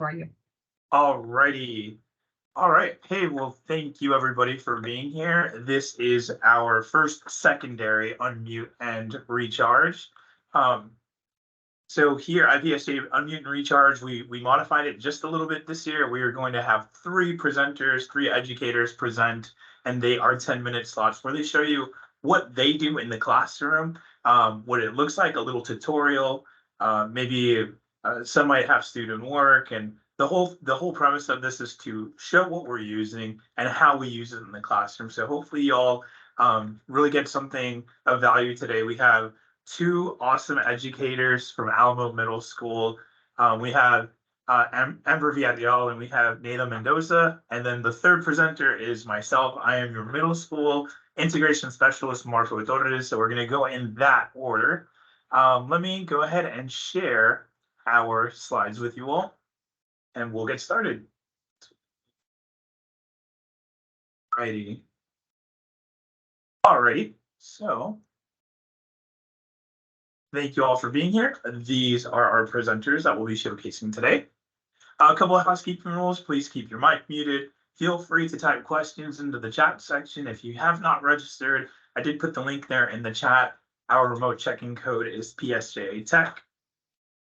How are you? Alrighty. All right. Hey, well, thank you everybody for being here. This is our first secondary unmute and recharge. Um, so here at PSJA Unmute and Recharge, we modified it just a little bit this year. We are going to have three presenters, three educators present, and they are 10-minute slots where they show you what they do in the classroom, what it looks like, a little tutorial, maybe some might have student work, and the whole premise of this is to show what we're using and how we use it in the classroom. So hopefully y'all really get something of value today. We have two awesome educators from Alamo Middle School. We have Amber Villarreal and we have Nathan Mendoza. And then the third presenter is myself. I am your middle school integration specialist, Marco Torres. So we're going to go in that order. Let me go ahead and share our slides with you all, and we'll get started. Alrighty. Alrighty. So thank you all for being here. These are our presenters that we'll be showcasing today. A couple of housekeeping rules. Please keep your mic muted. Feel free to type questions into the chat section. If you have not registered, I did put the link there in the chat. Our remote check-in code is PSJA Tech.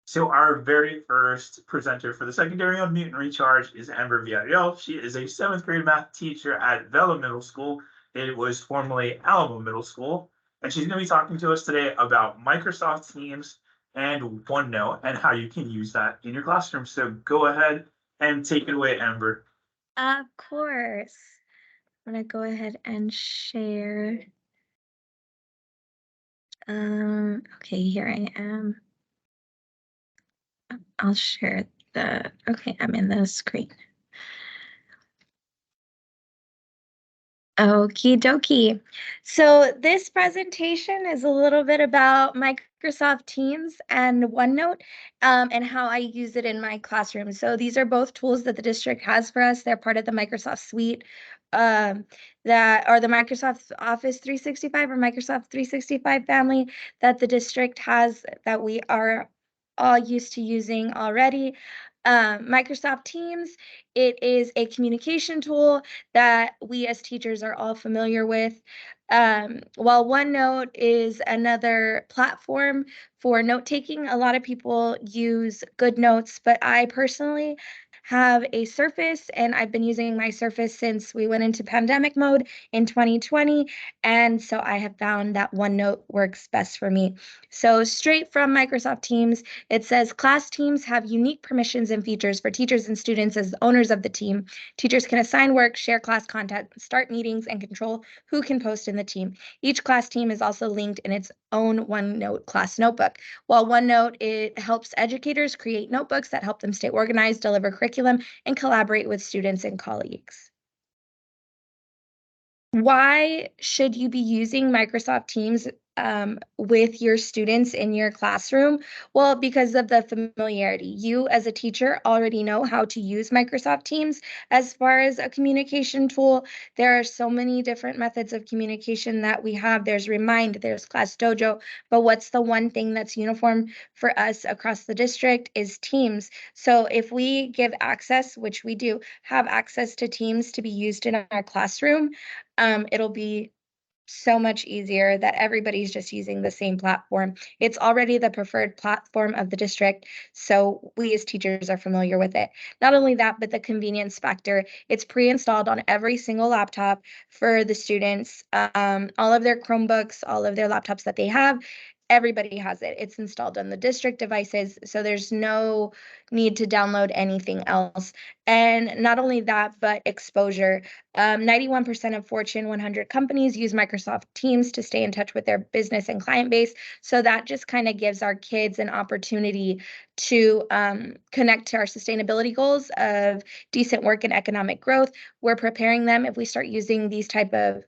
So our very first presenter for the secondary unmute and recharge is Amber Villarreal. She is a 7th grade math teacher at Vela Middle School. It was formerly Alamo Middle School. And she's going to be talking to us today about Microsoft Teams and OneNote and how you can use that in your classroom. So go ahead and take it away, Amber. Of course. I'm gonna go ahead and share. Okay, here I am. I'll share okay, I'm in the screen. Okie dokie. So this presentation is a little bit about Microsoft Teams and OneNote and how I use it in my classroom. So these are both tools that the district has for us. They're part of the Microsoft suite that are the Microsoft Office 365 or Microsoft 365 family that the district has that we are all used to using already. Microsoft Teams, it is a communication tool that we as teachers are all familiar with. While OneNote is another platform for note taking, a lot of people use GoodNotes, but I personally have a Surface and I've been using my Surface since we went into pandemic mode in 2020. And so I have found that OneNote works best for me. So straight from Microsoft Teams, it says class teams have unique permissions and features for teachers and students as owners of the team. Teachers can assign work, share class content, start meetings, and control who can post in the team. Each class team is also linked in its own OneNote class notebook. While OneNote, it helps educators create notebooks that help them stay organized, deliver curriculum, and collaborate with students and colleagues. Why should you be using Microsoft Teams with your students in your classroom? Well, because of the familiarity. You, as a teacher, already know how to use Microsoft Teams as far as a communication tool. There are so many different methods of communication that we have. There's Remind, there's Class Dojo, but what's the one thing that's uniform for us across the district is Teams. So if we give access, which we do, have access to Teams to be used in our classroom, it'll be so much easier that everybody's just using the same platform. It's already the preferred platform of the district, so we as teachers are familiar with it. Not only that, but the convenience factor. It's pre-installed on every single laptop for the students. All of their Chromebooks, all of their laptops that they have, everybody has it. It's installed on the district devices, so there's no need to download anything else. And not only that, but exposure. 91% of Fortune 100 companies use Microsoft Teams to stay in touch with their business and client base. So that just kind of gives our kids an opportunity to connect to our sustainability goals of decent work and economic growth. We're preparing them if we start using these type of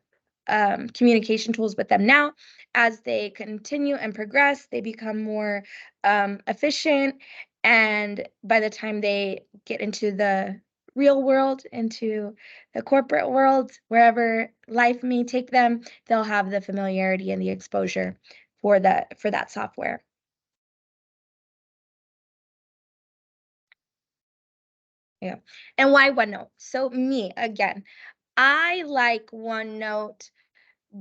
communication tools with them now. As they continue and progress, they become more efficient. And by the time they get into the real world, into the corporate world, wherever life may take them, they'll have the familiarity and the exposure for that software. Yeah. And why OneNote? So me, again, I like OneNote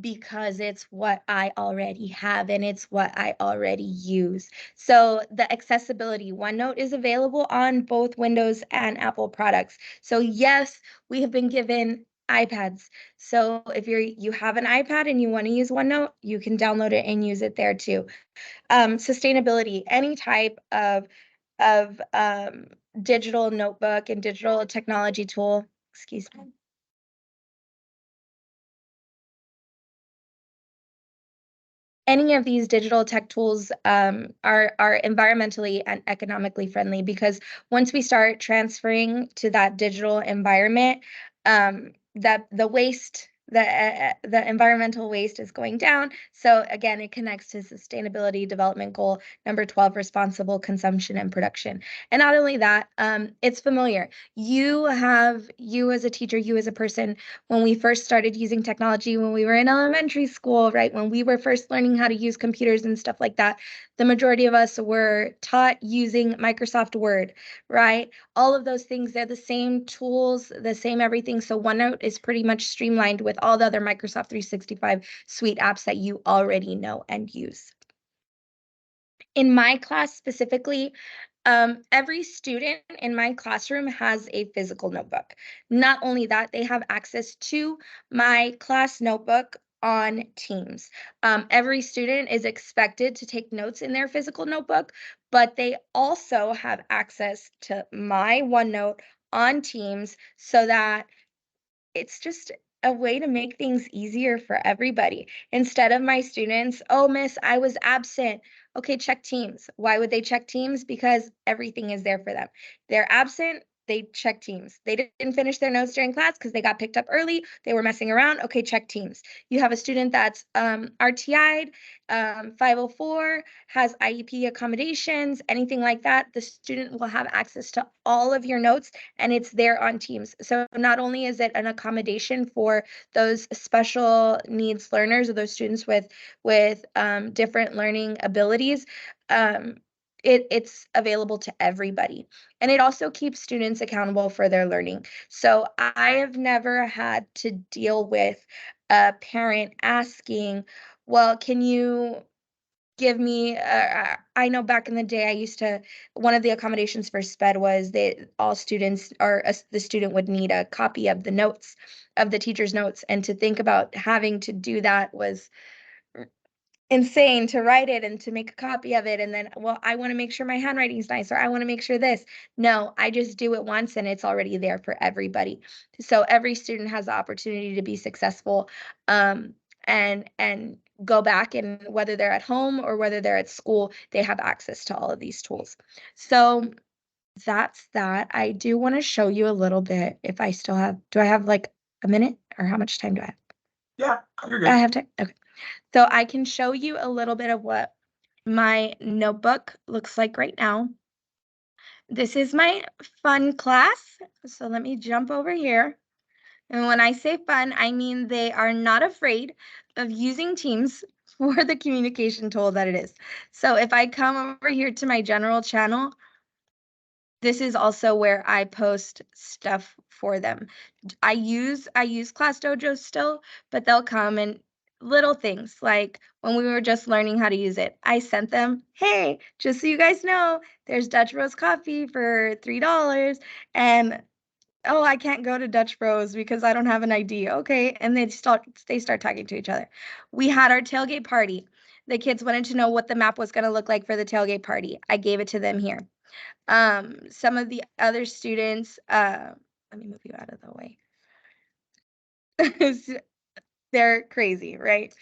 because it's what I already have and it's what I already use. So the accessibility, OneNote is available on both Windows and Apple products. So yes, we have been given iPads. So if you have an iPad and you want to use OneNote, you can download it and use it there too. Sustainability, any type of digital notebook and digital technology tool, excuse me. Any of these digital tech tools are environmentally and economically friendly because once we start transferring to that digital environment, that the environmental waste is going down. So again, it connects to sustainability development goal number 12, responsible consumption and production. And not only that, it's familiar. You as a teacher, you as a person, when we first started using technology, when we were in elementary school, right? When we were first learning how to use computers and stuff like that, the majority of us were taught using Microsoft Word, right? All of those things, they're the same tools, the same everything. So OneNote is pretty much streamlined with all the other Microsoft 365 suite apps that you already know and use. In my class specifically, every student in my classroom has a physical notebook. Not only that, they have access to my class notebook on Teams. Every student is expected to take notes in their physical notebook, but they also have access to my OneNote on Teams so that it's just a way to make things easier for everybody. Instead of my students, "Oh, miss, I was absent." Okay, check Teams. Why would they check Teams? Because everything is there for them. They're absent, they check Teams. They didn't finish their notes during class because they got picked up early, they were messing around. Okay, check Teams. You have a student that's RTI'd, 504, has IEP accommodations, anything like that, the student will have access to all of your notes and it's there on Teams. So not only is it an accommodation for those special needs learners or those students with different learning abilities, it's available to everybody. And it also keeps students accountable for their learning. So I have never had to deal with a parent asking, well, can you give me I know back in the day I used to one of the accommodations for SPED was that all students or the student would need a copy of the notes of the teacher's notes, and to think about having to do that was insane, to write it and to make a copy of it and then, well, I want to make sure my handwriting's nice or I want to make sure this. No, I just do it once and it's already there for everybody. So every student has the opportunity to be successful, and go back, and whether they're at home or whether they're at school, they have access to all of these tools. So that's that. I do want to show you a little bit if I still have, do I have like a minute or how much time do I have? Yeah, you're I good. have time. Okay. So I can show you a little bit of what my notebook looks like right now. This is my fun class. So let me jump over here. And when I say fun, I mean they are not afraid of using Teams for the communication tool that it is. So if I come over here to my general channel, this is also where I post stuff for them. I use Class Dojo still, but they'll come and little things like when we were just learning how to use it, I sent them, "Hey, just so you guys know, there's Dutch Bros coffee for $3." And "Oh, I can't go to Dutch Bros because I don't have an ID." Okay, and they start talking to each other. We had our tailgate party. The kids wanted to know what the map was going to look like for the tailgate party. I gave it to them here. Some of the other students, let me move you out of the way. They're crazy, right?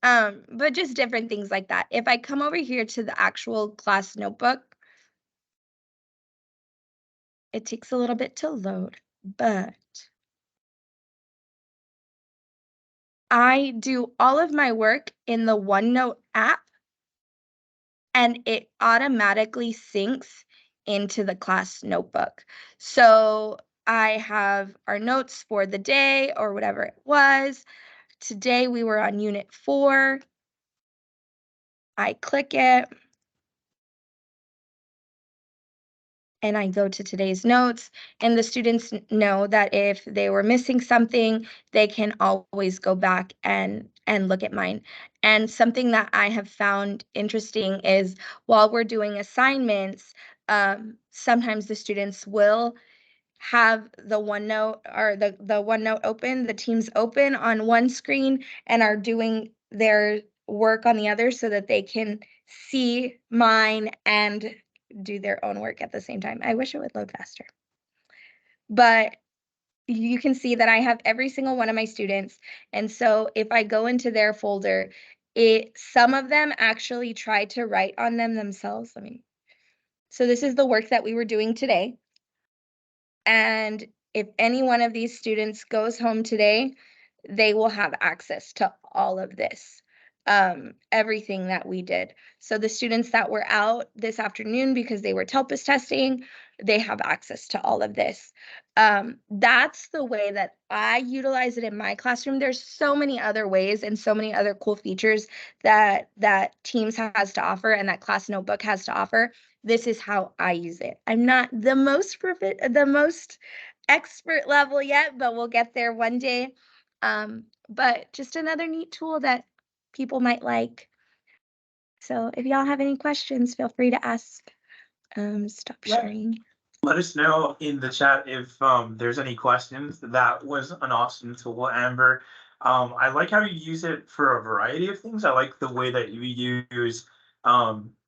But just different things like that. If I come over here to the actual class notebook, it takes a little bit to load, but I do all of my work in the OneNote app and it automatically syncs into the class notebook. So I have our notes for the day or whatever it was. Today we were on unit 4. I click it. and I go to today's notes, and the students know that if they were missing something, they can always go back and look at mine. And something that I have found interesting is while we're doing assignments, sometimes the students will have the OneNote or the OneNote open, the Teams open on one screen and are doing their work on the other so that they can see mine and do their own work at the same time. I wish it would load faster. But you can see that I have every single one of my students. And so if I go into their folder, some of them actually try to write on them themselves. So this is the work that we were doing today. And if any one of these students goes home today, they will have access to all of this, everything that we did. So the students that were out this afternoon because they were TELPUS testing, they have access to all of this. That's the way that I utilize it in my classroom. There's so many other ways and so many other cool features that Teams has to offer and that Class Notebook has to offer. This is how I use it. I'm not the most expert level yet, but we'll get there one day. But just another neat tool that people might like. So if y'all have any questions, feel free to ask. Stop sharing. Let us know in the chat if there's any questions. That was an awesome tool, Amber. I like how you use it for a variety of things. I like the way that you use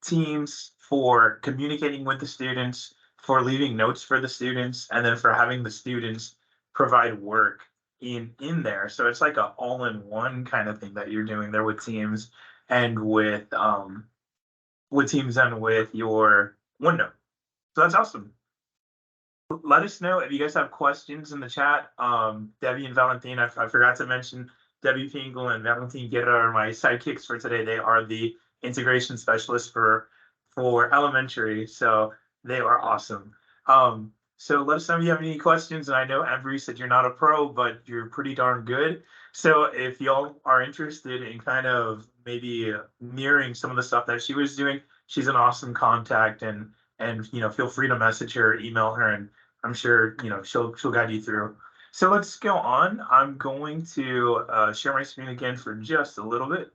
Teams for communicating with the students, for leaving notes for the students, and then for having the students provide work in there. So it's like a all-in-one kind of thing that you're doing there with Teams and with Teams and with your OneNote. So that's awesome. Let us know if you guys have questions in the chat. Debbie and Valentine, I forgot to mention Debbie Finkel and Valentine Guerra are my sidekicks for today. They are the integration specialists for elementary, so they are awesome. So let us know if you have any questions. And I know Amber said you're not a pro, but you're pretty darn good. So if y'all are interested in kind of maybe mirroring some of the stuff that she was doing, she's an awesome contact, and feel free to message her, email her, and I'm sure she'll guide you through. So let's go on. I'm going to share my screen again for just a little bit.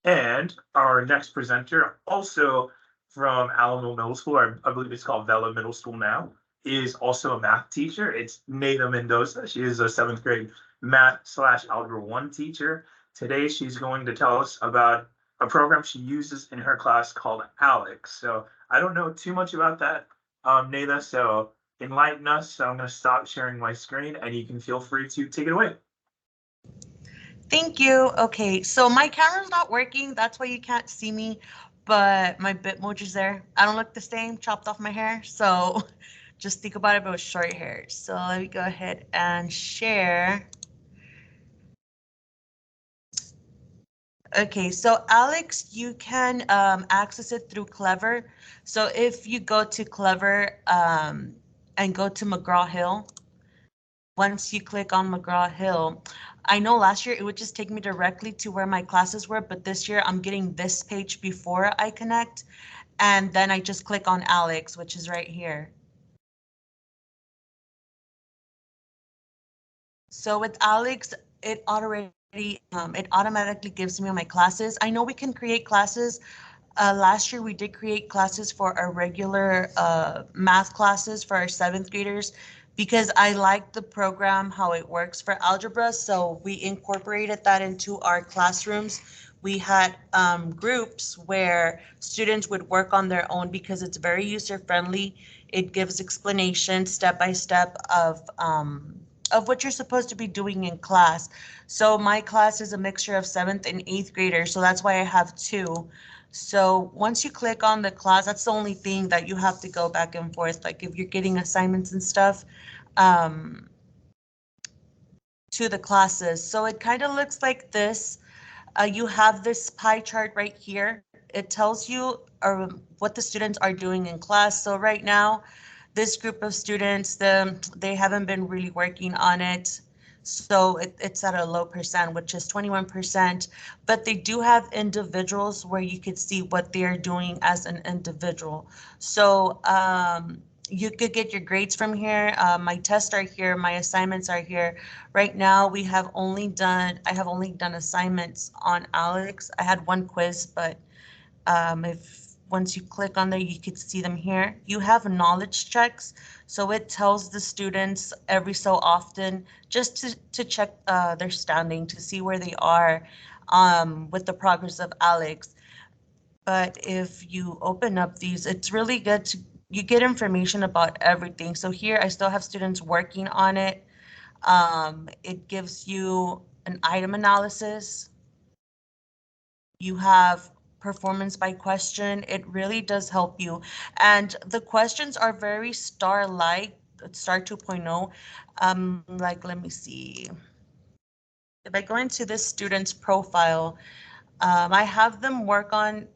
And our next presenter, also from Alamo Middle School, I believe it's called Vela Middle School now, is also a math teacher. It's Neda Mendoza. She is a 7th grade math/Algebra 1 teacher. Today, she's going to tell us about a program she uses in her class called Alex. So I don't know too much about that, Neda, so enlighten us. So I'm going to stop sharing my screen and you can feel free to take it away. Thank you. Okay, so my camera's not working. That's why you can't see me, but my Bitmoji's there. I don't look the same, chopped off my hair. So just think about it, but with short hair. So let me go ahead and share. Okay, so Alex, you can access it through Clever. So if you go to Clever and go to McGraw-Hill, once you click on McGraw-Hill, I know last year it would just take me directly to where my classes were, but this year I'm getting this page before I connect, and then I just click on Alex, which is right here. So with Alex, it automatically gives me my classes. I know we can create classes. Last year we did create classes for our regular math classes for our 7th graders because I like the program, how it works for algebra. So we incorporated that into our classrooms. We had groups where students would work on their own because it's very user friendly. It gives explanation step by step of what you're supposed to be doing in class. So my class is a mixture of 7th and 8th graders. So that's why I have 2. So once you click on the class, that's the only thing that you have to go back and forth. Like if you're getting assignments and stuff to the classes. So it kind of looks like this. You have this pie chart right here. It tells you what the students are doing in class. So right now, this group of students, they haven't been really working on it. So it's at a low percent, which is 21%, but they do have individuals where you could see what they're doing as an individual. So you could get your grades from here. My tests are here, my assignments are here. Right now, I have only done assignments on Alex. I had one quiz, but if once you click on there, you could see them here. You have knowledge checks, so it tells the students every so often just to check their standing, to see where they are with the progress of Alex. But if you open up these, it's really good to you get information about everything. So here I still have students working on it. It gives you an item analysis. You have performance by question. It really does help you. And the questions are very star-like, star 2.0. Like, let me see. If I go into this student's profile, I have them work on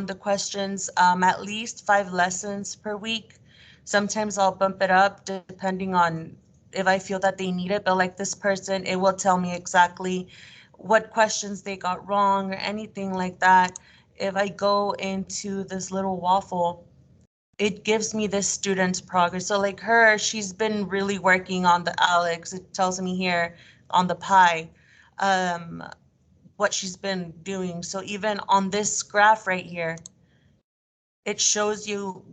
the questions at least 5 lessons per week. Sometimes I'll bump it up depending on if I feel that they need it, but like this person, it will tell me exactly what questions they got wrong or anything like that. If I go into this little waffle, it gives me this student's progress. So like her, she's been really working on the Alex. It tells me here on the pie. Um, what she's been doing. So even on this graph right here, it shows you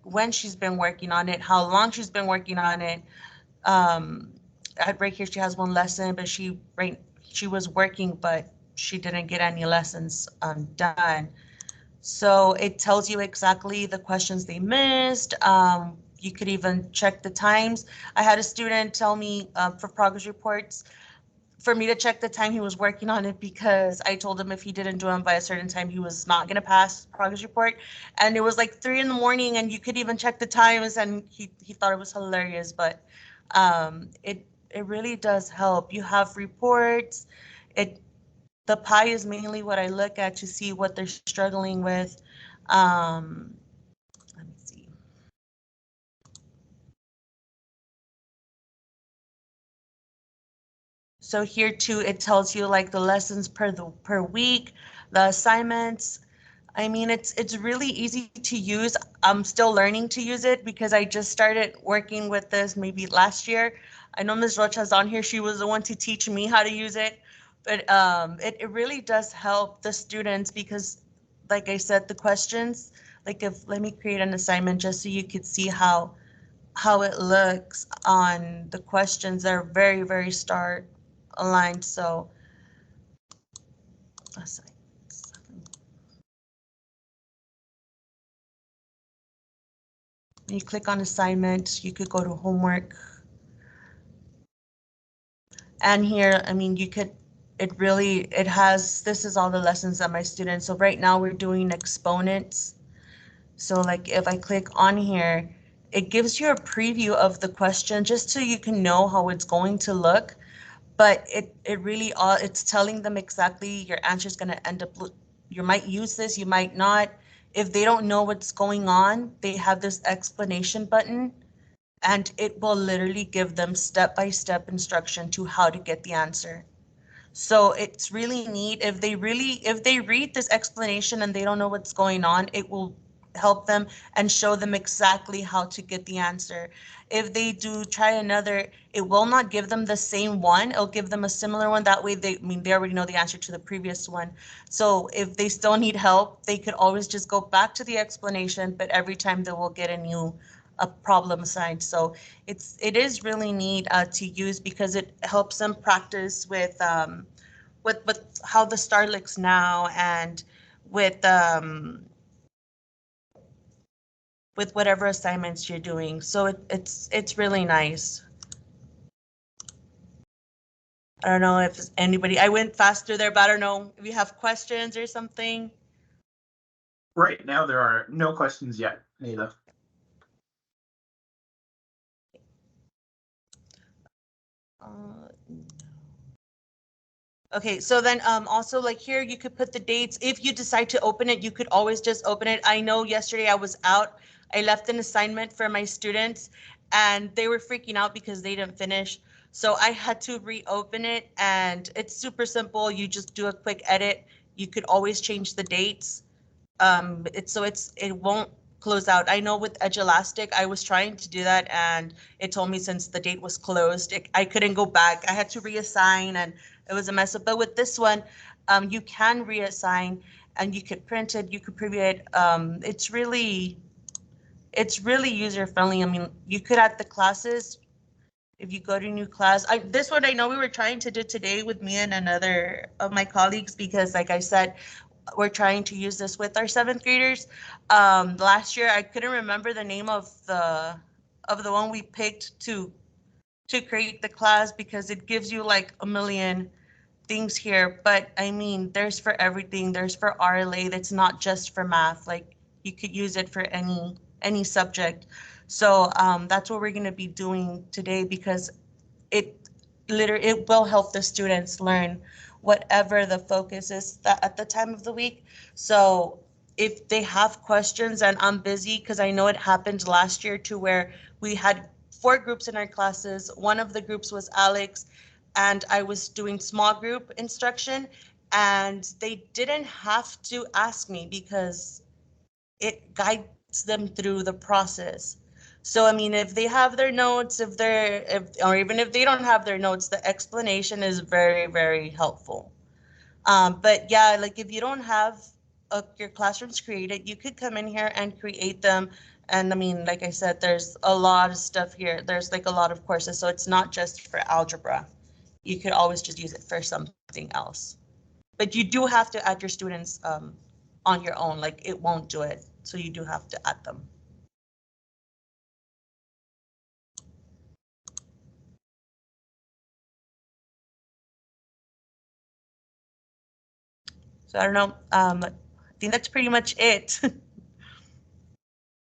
when she's been working on it, how long she's been working on it. Um, right here, she has one lesson, but she was working, but she didn't get any lessons done. So it tells you exactly the questions they missed. You could even check the times. I had a student tell me for progress reports, for me to check the time he was working on it, because I told him if he didn't do them by a certain time, he was not going to pass progress report. And it was like 3 in the morning, and you could even check the times, and he thought it was hilarious. But it really does help. You have reports. It the pie is mainly what I look at to see what they're struggling with. Let me see. So here too, it tells you like the lessons per week, the assignments. I mean, it's really easy to use. I'm still learning to use it because I just started working with this maybe last year. I know Ms. Rocha's on here. She was the one to teach me how to use it. But it really does help the students because, like I said, the questions, like if, let me create an assignment just so you could see how it looks on the questions. They're very, very star aligned. So, when you click on assignment, you could go to homework. And here, I mean, you could, it has, this is all the lessons that my students, so right now we're doing exponents. So like if I click on here, it gives you a preview of the question just so you can know how it's going to look. But it really all, it's telling them exactly your answer is going to end up, you might use this, you might not. If they don't know what's going on, they have this explanation button, and it will literally give them step-by-step instruction to how to get the answer. So it's really neat. If they read this explanation and they don't know what's going on, it will help them and show them exactly how to get the answer. If they do try another, it will not give them the same one. It'll give them a similar one. That way they already know the answer to the previous one. So if they still need help, they could always just go back to the explanation, but every time they will get a problem assigned. So it is really neat to use because it helps them practice with how the star looks now, and with whatever assignments you're doing. So it's really nice. I don't know if anybody, I went faster there, but I don't know if you have questions or something. Right now, there are no questions yet, Nita. Okay, so then also like here you could put the dates. If you decide to open it, you could always just open it. I know yesterday I was out. I left an assignment for my students and they were freaking out because they didn't finish. So I had to reopen it, and it's super simple. You just do a quick edit. You could always change the dates. It won't close out. I know with Edge Elastic, I was trying to do that, and it told me since the date was closed, I couldn't go back. I had to reassign, and it was a mess up. But with this one, you can reassign, and you could print it, you could preview it. It's really user friendly. I mean, you could add the classes if you go to new class. This one I know we were trying to do today with me and another of my colleagues, because like I said, we're trying to use this with our seventh graders. Last year I couldn't remember the name of the one we picked to create the class, because it gives you like a million things here. But I mean, there's for everything. There's for RLA. That's not just for math. Like, you could use it for any subject. So that's what we're going to be doing today, because it it will help the students learn whatever the focus is at the time of the week. So if they have questions and I'm busy, because I know it happened last year too, where we had four groups in our classes. One of the groups was Alex, and I was doing small group instruction, and they didn't have to ask me because it guides them through the process. So, I mean, if they have their notes, or even if they don't have their notes, the explanation is very, very helpful. But yeah, like if you don't have your classrooms created, you could come in here and create them. And I mean, like I said, there's a lot of stuff here. There's like a lot of courses, so it's not just for algebra. You could always just use it for something else. But you do have to add your students on your own. Like, it won't do it, so you do have to add them. So I don't know. I think that's pretty much it.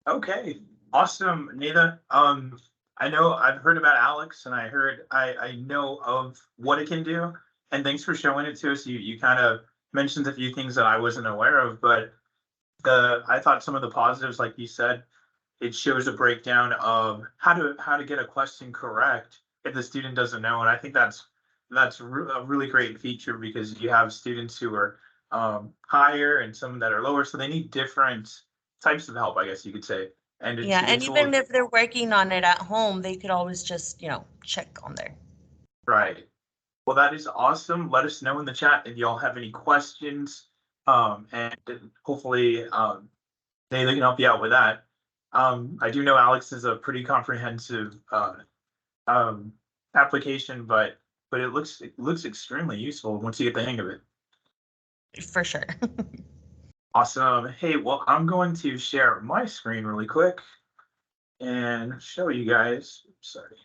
Okay, awesome, Nita. I know I've heard about Alex, and I know of what it can do. And thanks for showing it to us. You kind of mentioned a few things that I wasn't aware of, but I thought some of the positives, like you said, it shows a breakdown of how to get a question correct if the student doesn't know. And I think a really great feature, because you have students who are higher and some that are lower, so they need different types of help, I guess you could say. And Yeah, and it's all even if they're working on it at home, they could always just, check on there. right. Well, that is awesome. Let us know in the chat if y'all have any questions. And hopefully they can help you out with that. I do know Alex is a pretty comprehensive um, application, but it looks extremely useful once you get the hang of it. For sure. Awesome. Hey, well, I'm going to share my screen really quick and show you guys. Sorry.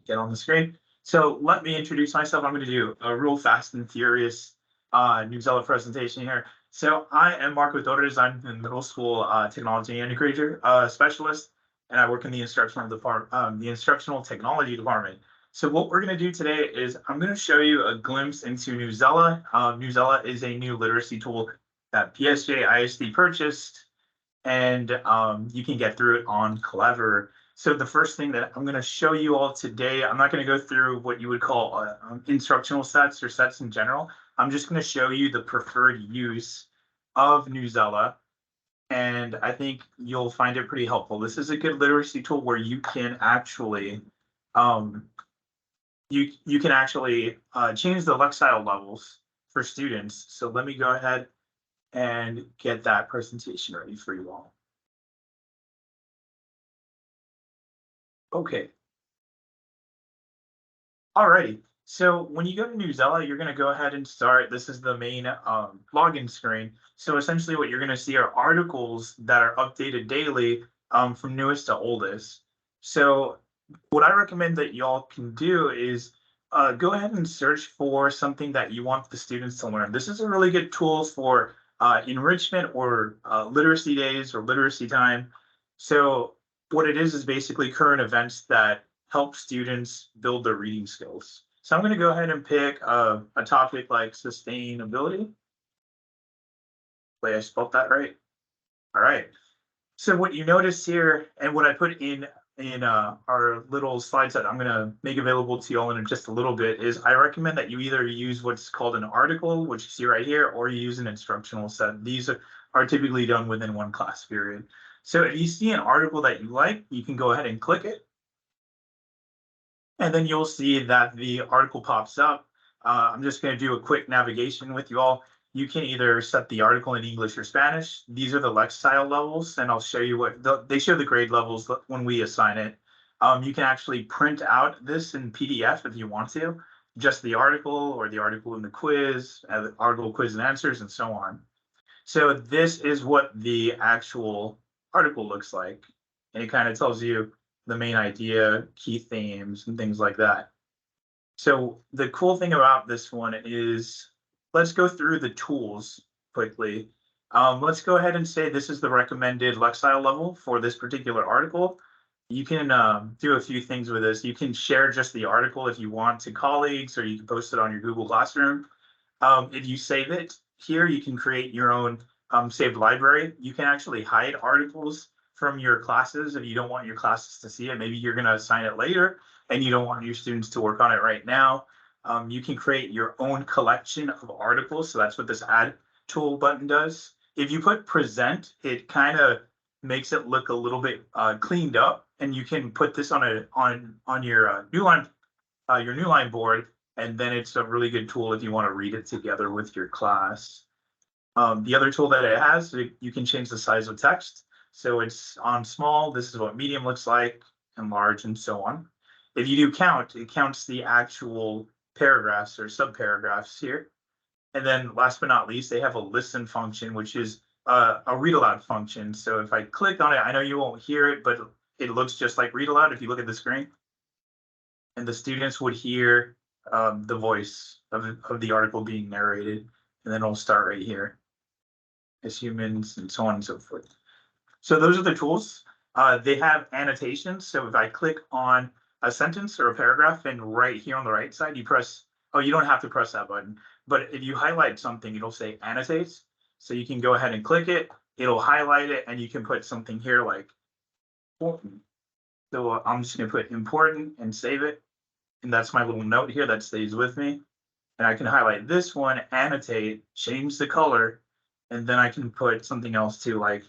Get on the screen. So let me introduce myself. I'm going to do a real fast and furious Newsella presentation here. So I am Marco Torres. I'm the middle school technology integrator specialist, and I work in the instructional technology department. So what we're going to do today is I'm going to show you a glimpse into Newsella. Newsella is a new literacy tool that PSJA ISD purchased, and you can get through it on Clever. So the first thing that I'm going to show you all today, I'm not going to go through what you would call instructional sets or sets in general. I'm just going to show you the preferred use of Newsella, and I think you'll find it pretty helpful. This is a good literacy tool where you can actually you can actually change the Lexile levels for students. So let me go ahead and get that presentation ready for you all. Okay. Alrighty. So when you go to Newsella, you're going to go ahead and start. This is the main login screen. So essentially what you're going to see are articles that are updated daily from newest to oldest. So what I recommend that y'all can do is go ahead and search for something that you want the students to learn. This is a really good tool for enrichment or literacy days or literacy time. So what it is basically current events that help students build their reading skills. So I'm going to go ahead and pick a topic like sustainability. Wait, I spelled that right. All right. So what you notice here, and what I put in in our little slide set I'm going to make available to you all in just a little bit is I recommend that you either use what's called an article, which you see right here, or you use an instructional set. These are typically done within one class period. So if you see an article that you like, you can go ahead and click it. And then you'll see that the article pops up. I'm just going to do a quick navigation with you all. You can either set the article in English or Spanish. These are the lexile levels, and I'll show you what they show the grade levels when we assign it. You can actually print out this in PDF if you want to, just the article or the article in the quiz, the article, quiz, and answers, and so on. So this is what the actual article looks like, and it kind of tells you the main idea, key themes, and things like that. So the cool thing about this one is, let's go through the tools quickly. Let's go ahead and say this is the recommended lexile level for this particular article. You can do a few things with this. You can share just the article if you want to colleagues, or you can post it on your Google Classroom. If you save it here, you can create your own saved library. You can actually hide articles from your classes if you don't want your classes to see it. Maybe you're going to assign it later and you don't want your students to work on it right now. You can create your own collection of articles. So that's what this add tool button does. If you put present, it kind of makes it look a little bit cleaned up, and you can put this on your new line board, and then it's a really good tool if you want to read it together with your class. The other tool that it has, you can change the size of text. So it's on small, this is what medium looks like, and large, and so on. If you do count, it counts the actual paragraphs or subparagraphs here. And then last but not least, they have a listen function, which is a read aloud function. So if I click on it, I know you won't hear it, but it looks just like read aloud if you look at the screen. And the students would hear the voice of the article being narrated, and then it'll start right here as humans, and so on and so forth. So those are the tools. They have annotations. So if I click on a sentence or a paragraph, and right here on the right side, you press, oh, you don't have to press that button, but if you highlight something, it'll say annotate. So you can go ahead and click it, it'll highlight it, and you can put something here like important. So I'm just going to put important and save it. And that's my little note here that stays with me. And I can highlight this one, annotate, change the color, and then I can put something else too, like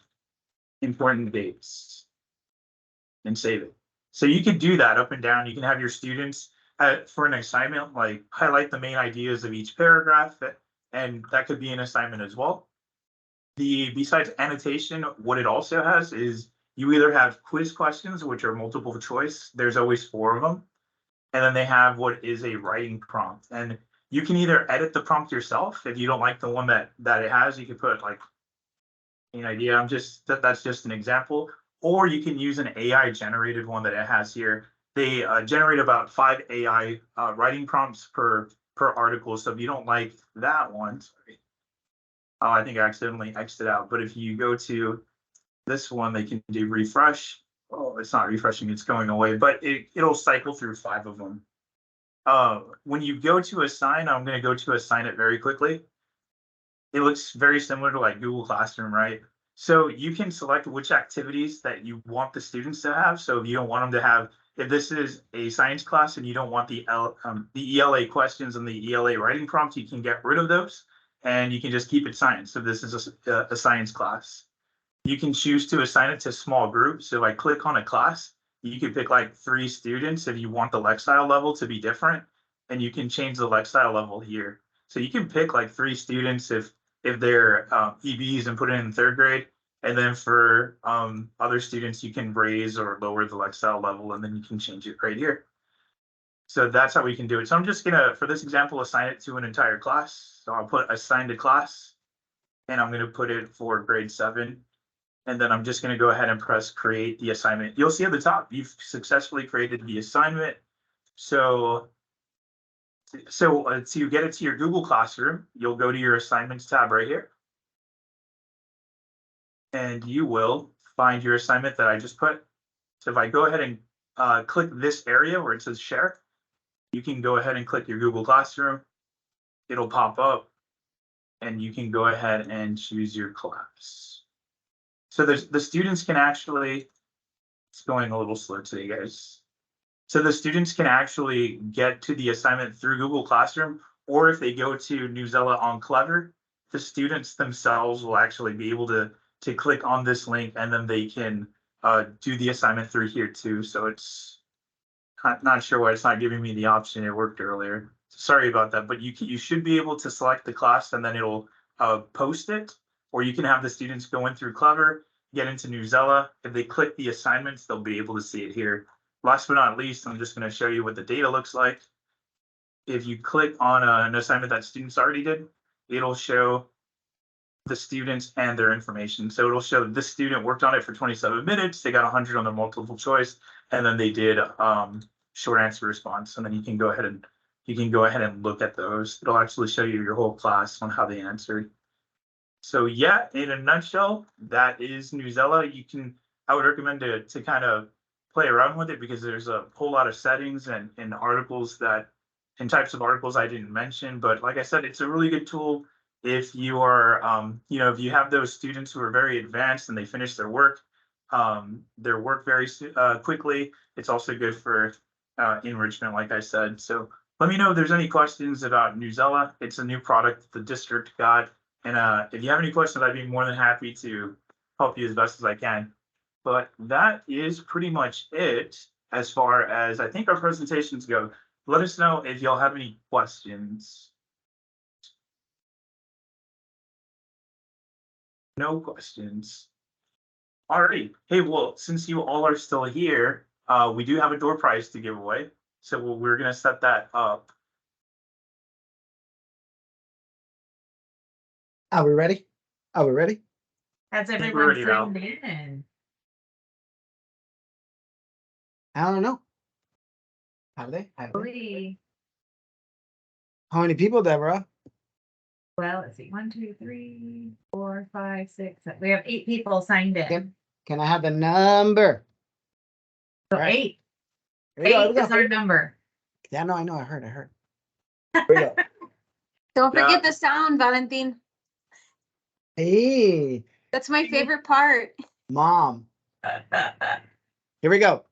important dates, and save it. So you can do that up and down. You can have your students for an assignment, like highlight the main ideas of each paragraph, and that could be an assignment as well. Besides annotation, what it also has is you either have quiz questions, which are multiple choice. There's always 4 of them. And then they have what is a writing prompt. And you can either edit the prompt yourself. If you don't like the one that it has, you can put like an idea. That's just an example. Or you can use an AI generated one that it has here. They generate about 5 AI writing prompts per article. So if you don't like that one, sorry. Oh, I think I accidentally exited out. But if you go to this one, they can do refresh. Oh, it's not refreshing, it's going away, but it'll cycle through 5 of them. When you go to assign, I'm going to go to assign it very quickly. It looks very similar to like Google Classroom, right? So you can select which activities that you want the students to have. So if you don't want them to have, if this is a science class and you don't want the ELA questions and the ELA writing prompt, you can get rid of those and you can just keep it science. So this is a science class. You can choose to assign it to small groups. So if I click on a class, you can pick like 3 students if you want the lexile level to be different, and you can change the lexile level here. So you can pick like 3 students if they're EBs and put it in 3rd grade, and then for other students you can raise or lower the lexile level, and then you can change it right here. So that's how we can do it. So I'm just gonna, for this example, assign it to an entire class. So I'll put assign to class, and I'm gonna put it for grade 7. And then I'm just going to go ahead and press create the assignment. You'll see at the top, you've successfully created the assignment. So to get it to your Google Classroom, you'll go to your assignments tab right here. And you will find your assignment that I just put. So if I go ahead and click this area where it says share, you can go ahead and click your Google Classroom. It'll pop up and you can go ahead and choose your class. So the students can actually It's going a little slow today, guys. So the students can actually get to the assignment through Google Classroom, or if they go to Newsela on Clever, the students themselves will actually be able to click on this link, and then they can do the assignment through here too. So it's not sure why it's not giving me the option. It worked earlier. Sorry about that, but you should be able to select the class and then it'll post it, or you can have the students go in through Clever, get into Newsela. If they click the assignments, they'll be able to see it here. Last but not least, I'm just going to show you what the data looks like. If you click on an assignment that students already did, it'll show the students and their information. So it'll show this student worked on it for 27 minutes. They got 100 on their multiple choice, and then they did short answer response. And then you can go ahead and look at those. It'll actually show you your whole class on how they answered. So yeah, in a nutshell, that is Newsela. I would recommend to kind of play around with it because there's a whole lot of settings and articles and types of articles I didn't mention. But like I said, it's a really good tool if you are, if you have those students who are very advanced and they finish their work very quickly. It's also good for enrichment, like I said. So let me know if there's any questions about Newsela. It's a new product the district got. And if you have any questions, I'd be more than happy to help you as best as I can. But that is pretty much it as far as I think our presentations go. Let us know if y'all have any questions. No questions. All right. Hey, well, since you all are still here, we do have a door prize to give away. So we're going to set that up. Are we ready? Are we ready? Has we're everyone ready, Val. signed in? I don't know. Have they? Three. How many people, Deborah? Well, let's see. 1, 2, 3, 4, 5, 6, 7. We have 8 people signed in. Can I have the number? So All right. 8. Here we go, 8 here we is go. our number. Yeah, no, I know. I heard. Here we go. Don't Yeah. forget the sound, Valentin. Hey, That's my favorite part. Mom. Here we go.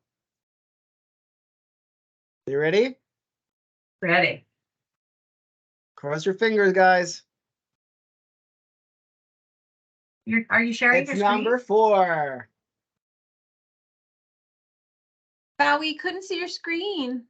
You ready? Ready. Cross your fingers, guys. Are you sharing It's your screen? number 4. Val, we couldn't see your screen.